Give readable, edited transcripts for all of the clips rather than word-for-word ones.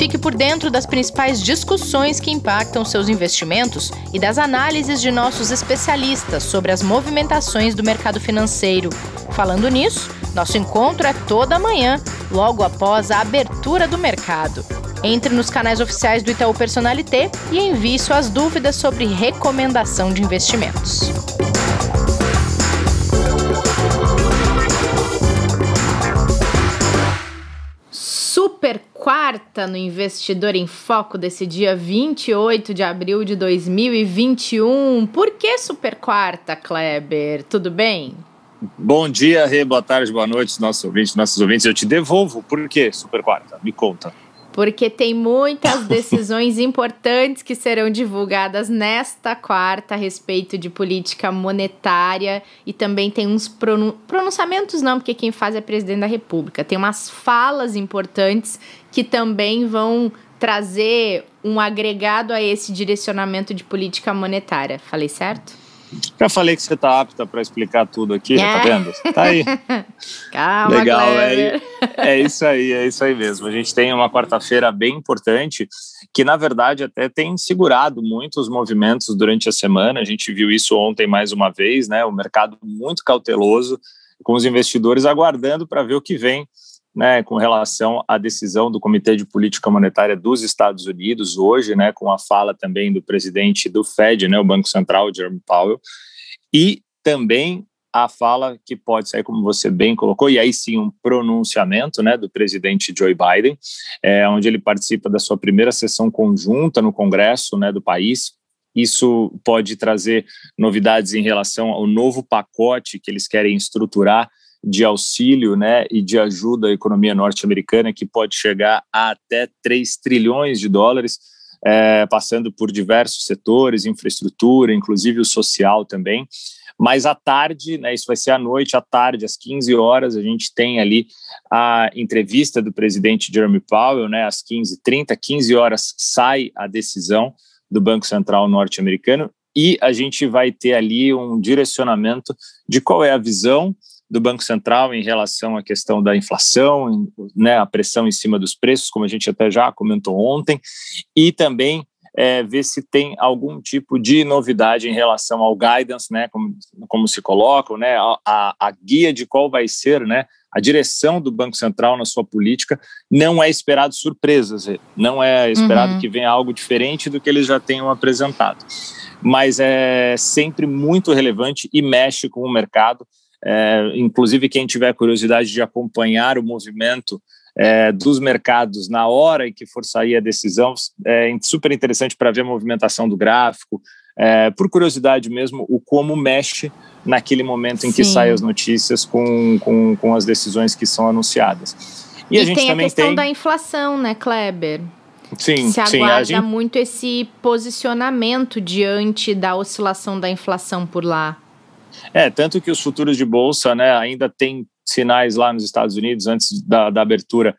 Fique por dentro das principais discussões que impactam seus investimentos e das análises de nossos especialistas sobre as movimentações do mercado financeiro. Falando nisso, nosso encontro é toda manhã, logo após a abertura do mercado. Entre nos canais oficiais do Itaú Personalité e envie suas dúvidas sobre recomendação de investimentos. Super quarta no Investidor em Foco desse dia 28 de abril de 2021. Por que super quarta, Kleber? Tudo bem? Bom dia, Rê, boa tarde, boa noite, nossos ouvintes. Eu te devolvo. Por que super quarta? Me conta. Porque tem muitas decisões importantes que serão divulgadas nesta quarta a respeito de política monetária e também tem uns pronunciamentos não, porque quem faz é o presidente da República. Tem umas falas importantes que também vão trazer um agregado a esse direcionamento de política monetária. Falei certo? Já falei que você está apta para explicar tudo aqui, tá vendo? Tá aí. Calma, legal, Kleber. é isso aí mesmo. A gente tem uma quarta-feira bem importante, que na verdade até tem segurado muito os movimentos durante a semana. A gente viu isso ontem mais uma vez, né? O mercado muito cauteloso, com os investidores aguardando para ver o que vem, né, com relação à decisão do Comitê de Política Monetária dos Estados Unidos hoje, né, com a fala também do presidente do Fed, né, o Banco Central, Jerome Powell, e também a fala que pode sair, como você bem colocou, e aí sim um pronunciamento, né, do presidente Joe Biden, onde ele participa da sua primeira sessão conjunta no Congresso, né, do país. Isso pode trazer novidades em relação ao novo pacote que eles querem estruturar de auxílio, né, e de ajuda à economia norte-americana, que pode chegar a até 3 trilhões de dólares, passando por diversos setores, infraestrutura, inclusive o social também. Mas à tarde, né, isso vai ser à noite, à tarde, às 15 horas, a gente tem ali a entrevista do presidente Jerome Powell, né, às 15h30, 15 horas sai a decisão do Banco Central norte-americano e a gente vai ter ali um direcionamento de qual é a visão do Banco Central em relação à questão da inflação, né, a pressão em cima dos preços, como a gente até já comentou ontem, e também ver se tem algum tipo de novidade em relação ao guidance, né, como se colocam, né, a guia de qual vai ser, né, a direção do Banco Central na sua política. Não é esperado surpresas, não é esperado que venha algo diferente do que eles já tenham apresentado, mas é sempre muito relevante e mexe com o mercado. Inclusive quem tiver curiosidade de acompanhar o movimento dos mercados na hora em que for sair a decisão, é super interessante para ver a movimentação do gráfico, por curiosidade mesmo, o como mexe naquele momento em que saem as notícias com as decisões que são anunciadas. E a gente tem também a questão da inflação, né, Kleber? Sim, se aguarda muito esse posicionamento diante da oscilação da inflação por lá. Tanto que os futuros de bolsa, né, ainda tem sinais lá nos Estados Unidos, antes da abertura,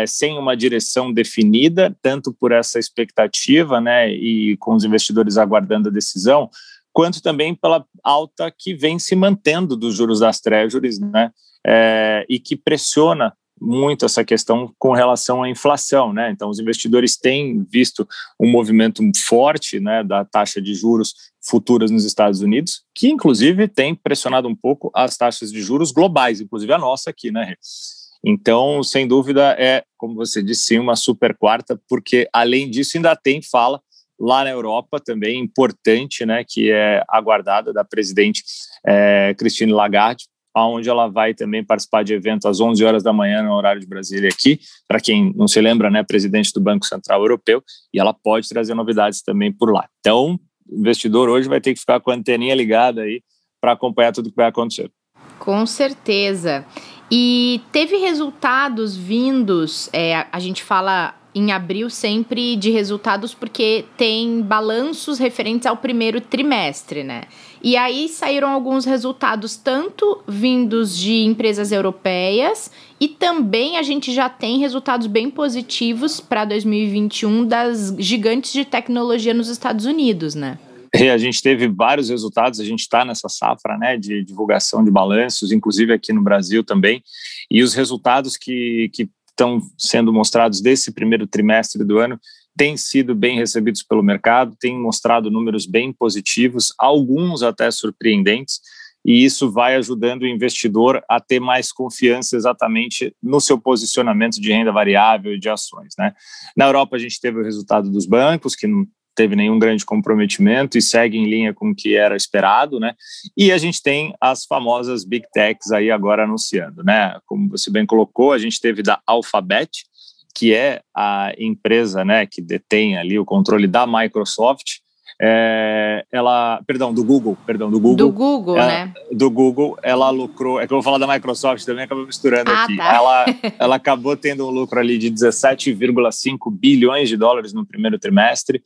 sem uma direção definida, tanto por essa expectativa, né, e com os investidores aguardando a decisão, quanto também pela alta que vem se mantendo dos juros das Treasuries, né, e que pressiona muito essa questão com relação à inflação, né? Então, os investidores têm visto um movimento forte, né, da taxa de juros futuras nos Estados Unidos, que inclusive tem pressionado um pouco as taxas de juros globais, inclusive a nossa aqui, né? Então, sem dúvida, como você disse, sim, uma super quarta, porque além disso ainda tem fala lá na Europa também importante, né, que é aguardada da presidente Christine Lagarde, onde ela vai também participar de evento às 11 horas da manhã no horário de Brasília aqui, para quem não se lembra, né, presidente do Banco Central Europeu, e ela pode trazer novidades também por lá. Então, o investidor hoje vai ter que ficar com a anteninha ligada aí para acompanhar tudo que vai acontecer. Com certeza. E teve resultados vindos, a gente fala em abril sempre de resultados porque tem balanços referentes ao primeiro trimestre, né? E aí saíram alguns resultados tanto vindos de empresas europeias e também a gente já tem resultados bem positivos para 2021 das gigantes de tecnologia nos Estados Unidos, né? A gente teve vários resultados, a gente está nessa safra, né, de divulgação de balanços, inclusive aqui no Brasil também, e os resultados que estão sendo mostrados desse primeiro trimestre do ano têm sido bem recebidos pelo mercado, têm mostrado números bem positivos, alguns até surpreendentes, e isso vai ajudando o investidor a ter mais confiança exatamente no seu posicionamento de renda variável e de ações, né? Na Europa a gente teve o resultado dos bancos, que não teve nenhum grande comprometimento e segue em linha com o que era esperado, né? E a gente tem as famosas Big Techs aí agora anunciando, né? Como você bem colocou, a gente teve da Alphabet, que é a empresa, né, que detém ali o controle da Microsoft, do Google. Do Google, né? Do Google, ela lucrou, é que eu vou falar da Microsoft também, acabou misturando aqui. Tá. Ela acabou tendo um lucro ali de 17,5 bilhões de dólares no primeiro trimestre,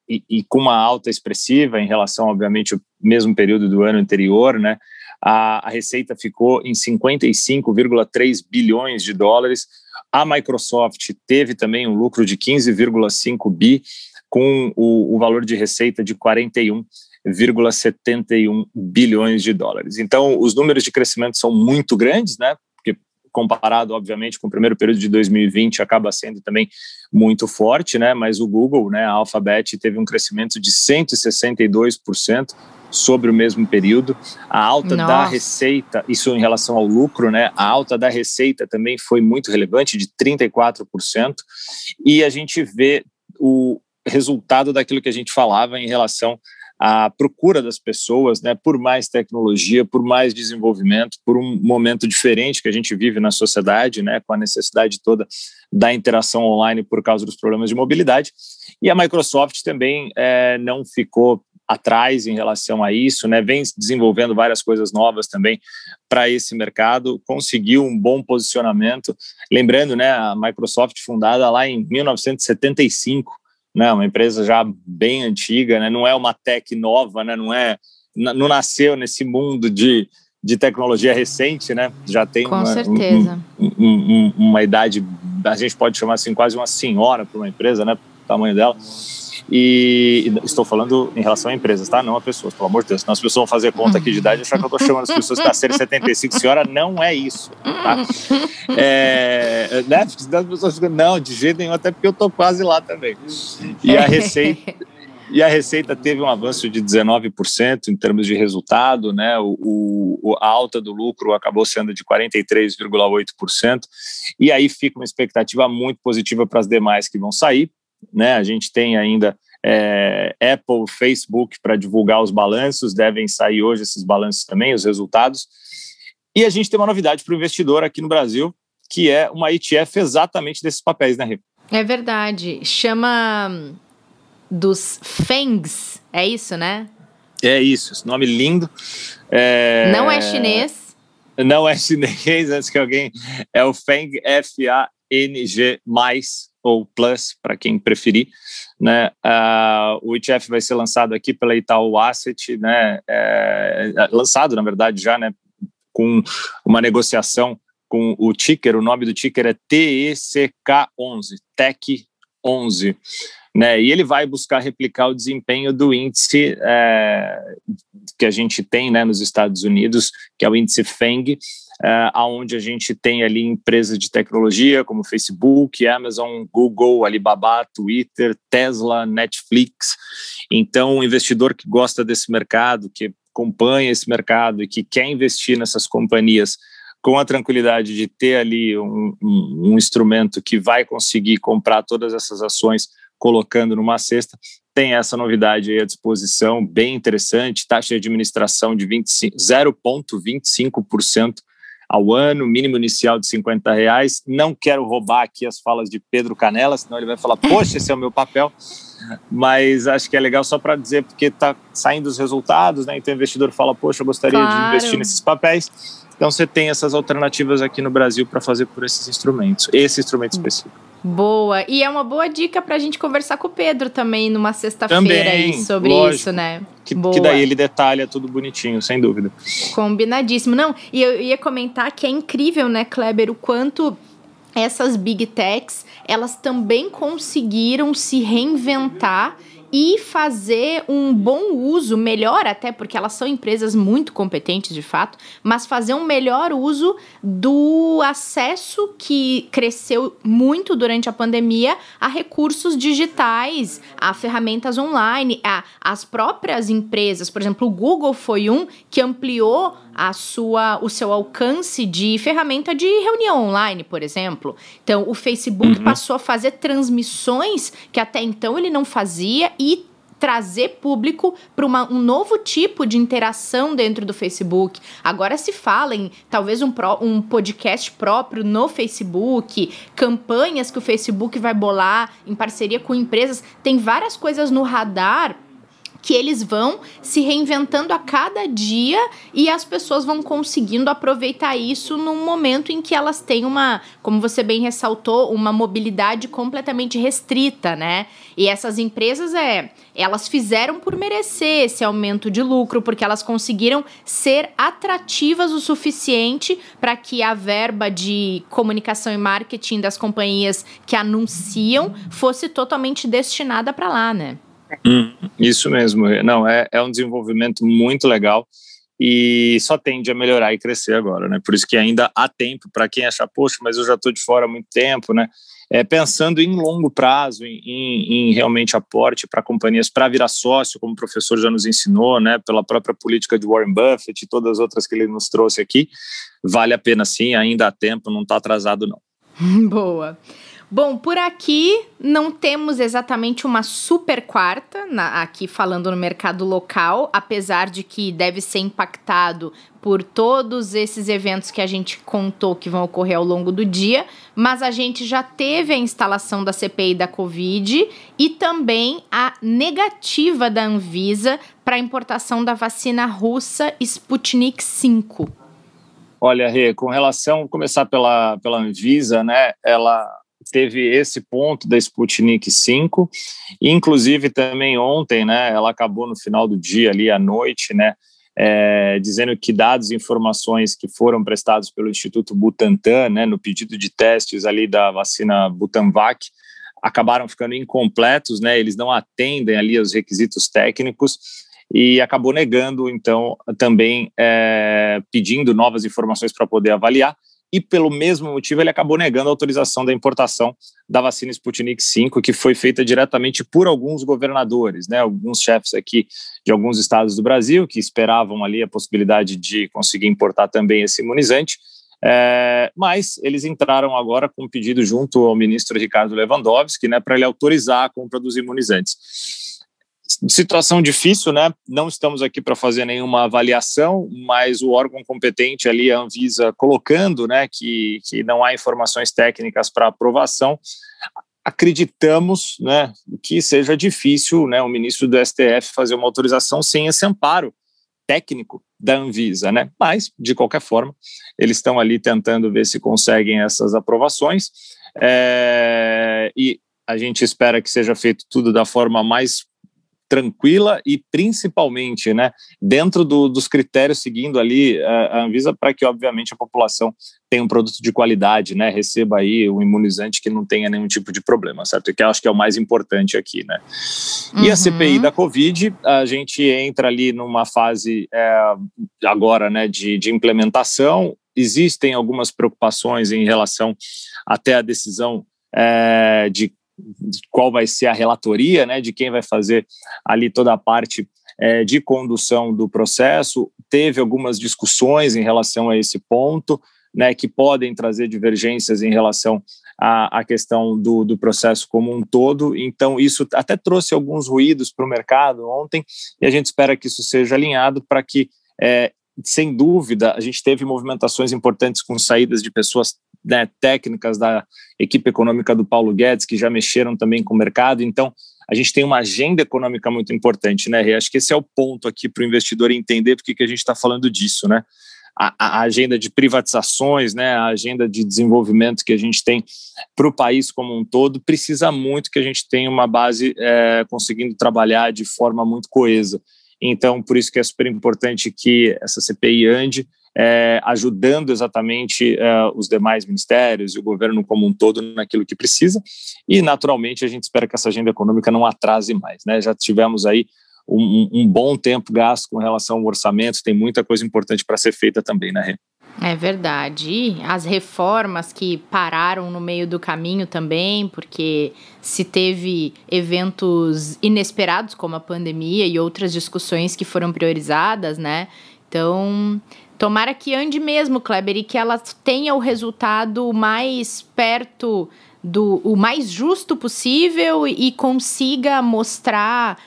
e com uma alta expressiva em relação, obviamente, ao mesmo período do ano anterior, né? A receita ficou em 55,3 bilhões de dólares. A Microsoft teve também um lucro de 15,5 bi, com o valor de receita de 41,71 bilhões de dólares. Então, os números de crescimento são muito grandes, né? Porque comparado, obviamente, com o primeiro período de 2020, acaba sendo também muito forte, né? Mas o Google, né, a Alphabet, teve um crescimento de 162% sobre o mesmo período. A alta da receita, isso em relação ao lucro, né? A alta da receita também foi muito relevante, de 34%. E a gente vê o resultado daquilo que a gente falava em relação à procura das pessoas, né, por mais tecnologia, por mais desenvolvimento, por um momento diferente que a gente vive na sociedade, né, com a necessidade toda da interação online por causa dos problemas de mobilidade. E a Microsoft também não ficou atrás em relação a isso, né, vem desenvolvendo várias coisas novas também para esse mercado, conseguiu um bom posicionamento. Lembrando, né, a Microsoft fundada lá em 1975, né, uma empresa já bem antiga, né, não é uma tech nova, né, não nasceu nesse mundo de tecnologia recente, né, já tem uma idade, a gente pode chamar assim, quase uma senhora para uma empresa, né, o tamanho dela. E estou falando em relação a empresas, tá? Não a pessoas, pelo amor de Deus. Senão as pessoas vão fazer conta aqui de idade e achar que eu estou chamando as pessoas que nasceram em 75. Senhora, não é isso, tá? Né? As pessoas ficam, não, de jeito nenhum, até porque eu estou quase lá também. E a receita teve um avanço de 19% em termos de resultado, né? A alta do lucro acabou sendo de 43,8%. E aí fica uma expectativa muito positiva para as demais que vão sair, né? A gente tem ainda Apple, Facebook para divulgar os balanços, devem sair hoje esses balanços também, os resultados. E a gente tem uma novidade para o investidor aqui no Brasil, que é uma ETF exatamente desses papéis, né, Rê? É verdade, chama dos FANGs, é isso, né? É isso, esse nome lindo. Não é chinês. Não é chinês, antes que alguém... É o FANG, F-A-N-G+, ou Plus, para quem preferir, né? O ETF vai ser lançado aqui pela Itaú Asset, né? Lançado, na verdade, já, né? Com uma negociação com o ticker, o nome do ticker é TECK11, TEC11, né? E ele vai buscar replicar o desempenho do índice que a gente tem, né, nos Estados Unidos, que é o índice FANG, onde a gente tem ali empresas de tecnologia como Facebook, Amazon, Google, Alibaba, Twitter, Tesla, Netflix. Então, o investidor que gosta desse mercado, que acompanha esse mercado e que quer investir nessas companhias com a tranquilidade de ter ali um instrumento que vai conseguir comprar todas essas ações colocando numa cesta, tem essa novidade aí à disposição, bem interessante, taxa de administração de 0,25% ao ano, mínimo inicial de R$50. Não quero roubar aqui as falas de Pedro Canella, senão ele vai falar, poxa, esse é o meu papel, mas acho que é legal só para dizer, porque está saindo os resultados, né? Então o investidor fala, poxa, eu gostaria de investir nesses papéis. Então você tem essas alternativas aqui no Brasil para fazer por esses instrumentos, esse instrumento específico. Boa, e é uma boa dica para a gente conversar com o Pedro também numa sexta-feira aí sobre isso, né? Que daí ele detalha tudo bonitinho, sem dúvida. Combinadíssimo. Não, e eu ia comentar que é incrível, né, Kleber, o quanto essas Big Techs, elas também conseguiram se reinventar e fazer um bom uso, melhor até, porque elas são empresas muito competentes de fato, mas fazer um melhor uso do acesso que cresceu muito durante a pandemia a recursos digitais, a ferramentas online, as próprias empresas. Por exemplo, o Google foi um que ampliou o seu alcance de ferramenta de reunião online, por exemplo. Então, o Facebook passou a fazer transmissões que até então ele não fazia e trazer público para um novo tipo de interação dentro do Facebook. Agora se fala em talvez um podcast próprio no Facebook, campanhas que o Facebook vai bolar em parceria com empresas. Tem várias coisas no radar que eles vão se reinventando a cada dia e as pessoas vão conseguindo aproveitar isso num momento em que elas têm como você bem ressaltou, uma mobilidade completamente restrita, né? E essas empresas, elas fizeram por merecer esse aumento de lucro, porque elas conseguiram ser atrativas o suficiente para que a verba de comunicação e marketing das companhias que anunciam fosse totalmente destinada para lá, né? Isso mesmo, não, é um desenvolvimento muito legal e só tende a melhorar e crescer agora, né? Por isso que ainda há tempo para quem achar, poxa, mas eu já estou de fora há muito tempo, né? Pensando em longo prazo, em realmente aporte para companhias, para virar sócio, como o professor já nos ensinou, né? Pela própria política de Warren Buffett e todas as outras que ele nos trouxe aqui, vale a pena sim, ainda há tempo, não está atrasado não. Boa. Bom, por aqui não temos exatamente uma super quarta, aqui falando no mercado local, apesar de que deve ser impactado por todos esses eventos que a gente contou que vão ocorrer ao longo do dia, mas a gente já teve a instalação da CPI da Covid e também a negativa da Anvisa para a importação da vacina russa Sputnik V. Olha, Rê, com relação, vou começar pela Anvisa, né, ela teve esse ponto da Sputnik V, e inclusive também ontem, né, ela acabou no final do dia, ali à noite, né, dizendo que dados e informações que foram prestados pelo Instituto Butantan, né, no pedido de testes ali da vacina Butanvac, acabaram ficando incompletos, né, eles não atendem ali aos requisitos técnicos, e acabou negando, então, também pedindo novas informações para poder avaliar, e pelo mesmo motivo ele acabou negando a autorização da importação da vacina Sputnik V, que foi feita diretamente por alguns governadores, né, alguns chefes aqui de alguns estados do Brasil que esperavam ali a possibilidade de conseguir importar também esse imunizante, mas eles entraram agora com um pedido junto ao ministro Ricardo Lewandowski, né, para ele autorizar a compra dos imunizantes. Situação difícil, né? Não estamos aqui para fazer nenhuma avaliação, mas o órgão competente ali, a Anvisa, colocando, né, que não há informações técnicas para aprovação, acreditamos, né, que seja difícil, né, o ministro do STF fazer uma autorização sem esse amparo técnico da Anvisa, né? Mas, de qualquer forma, eles estão ali tentando ver se conseguem essas aprovações, e a gente espera que seja feito tudo da forma mais tranquila e principalmente, né, dentro dos critérios, seguindo ali a Anvisa, para que obviamente a população tenha um produto de qualidade, né, receba aí um imunizante que não tenha nenhum tipo de problema, certo? Que eu acho que é o mais importante aqui, né? E a CPI da Covid, a gente entra ali numa fase agora, né, de implementação. Existem algumas preocupações em relação até a decisão de qual vai ser a relatoria, né, de quem vai fazer ali toda a parte de condução do processo. Teve algumas discussões em relação a esse ponto, né, que podem trazer divergências em relação à questão do processo como um todo. Então, isso até trouxe alguns ruídos para o mercado ontem, e a gente espera que isso seja alinhado para que, sem dúvida, a gente teve movimentações importantes com saídas de pessoas, né, técnicas da equipe econômica do Paulo Guedes, que já mexeram também com o mercado. Então, a gente tem uma agenda econômica muito importante, né, Rê? Acho que esse é o ponto aqui para o investidor entender porque que a gente está falando disso, né? A agenda de privatizações, né, a agenda de desenvolvimento que a gente tem para o país como um todo, precisa muito que a gente tenha uma base conseguindo trabalhar de forma muito coesa. Então, por isso que é super importante que essa CPI ande, ajudando exatamente os demais ministérios e o governo como um todo naquilo que precisa, e naturalmente a gente espera que essa agenda econômica não atrase mais, né? Já tivemos aí um bom tempo gasto com relação ao orçamento, tem muita coisa importante para ser feita também, né, Rê? É verdade. E as reformas que pararam no meio do caminho também, porque se teve eventos inesperados, como a pandemia e outras discussões que foram priorizadas, né? Então, tomara que ande mesmo, Kleber, e que ela tenha o resultado mais perto o mais justo possível e consiga mostrar,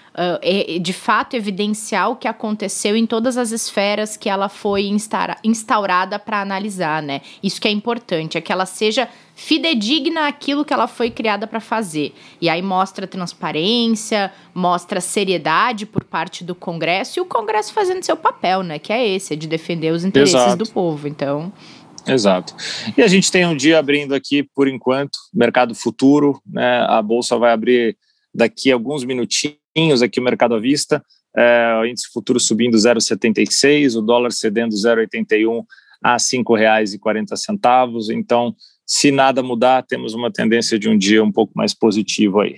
de fato, evidenciar o que aconteceu em todas as esferas que ela foi instaurada para analisar, né? Isso que é importante, é que ela seja fidedigna àquilo que ela foi criada para fazer. E aí mostra transparência, mostra seriedade por parte do Congresso e o Congresso fazendo seu papel, né? Que é esse, é de defender os interesses do povo, então... Exato. E a gente tem um dia abrindo aqui, por enquanto, mercado futuro, né? A Bolsa vai abrir daqui a alguns minutinhos, aqui o mercado à vista, o índice futuro subindo 0,76, o dólar cedendo 0,81 a R$ 5,40. Então, se nada mudar, temos uma tendência de um dia um pouco mais positivo aí.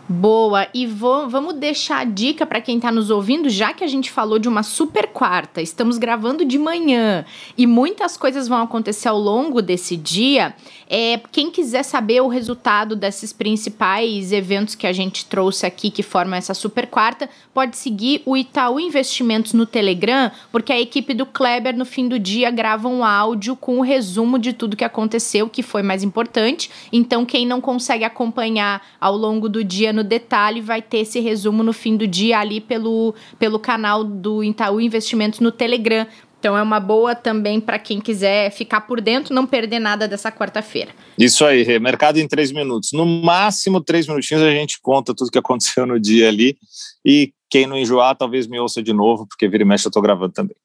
Boa, e vamos deixar a dica para quem está nos ouvindo, já que a gente falou de uma super quarta, estamos gravando de manhã e muitas coisas vão acontecer ao longo desse dia. Quem quiser saber o resultado desses principais eventos que a gente trouxe aqui, que formam essa super quarta, pode seguir o Itaú Investimentos no Telegram, porque a equipe do Kleber no fim do dia grava um áudio com o resumo de tudo que aconteceu, que foi mais importante. Então quem não consegue acompanhar ao longo do dia no detalhe, vai ter esse resumo no fim do dia ali pelo canal do Itaú Investimentos no Telegram. Então é uma boa também para quem quiser ficar por dentro, não perder nada dessa quarta-feira. Isso aí, mercado em 3 minutos. No máximo 3 minutinhos a gente conta tudo que aconteceu no dia ali. E quem não enjoar, talvez me ouça de novo, porque vira e mexe eu tô gravando também.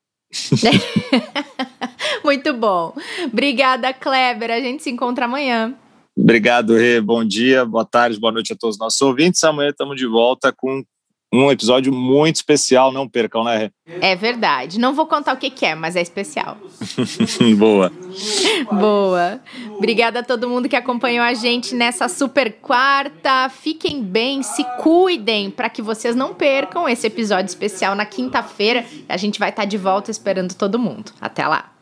Muito bom. Obrigada, Kleber. A gente se encontra amanhã. Obrigado, Rê. Bom dia, boa tarde, boa noite a todos os nossos ouvintes. Amanhã estamos de volta com um episódio muito especial. Não percam, né, Rê? É verdade. Não vou contar o que é, mas é especial. Boa. Boa. Obrigada a todo mundo que acompanhou a gente nessa super quarta. Fiquem bem, se cuidem para que vocês não percam esse episódio especial na quinta-feira. A gente vai estar de volta esperando todo mundo. Até lá.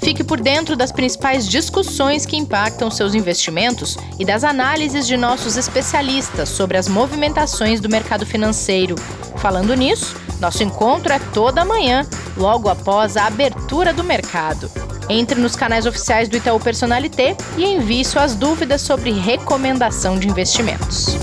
Fique por dentro das principais discussões que impactam seus investimentos e das análises de nossos especialistas sobre as movimentações do mercado financeiro. Falando nisso, nosso encontro é toda manhã, logo após a abertura do mercado. Entre nos canais oficiais do Itaú Personalité e envie suas dúvidas sobre recomendação de investimentos.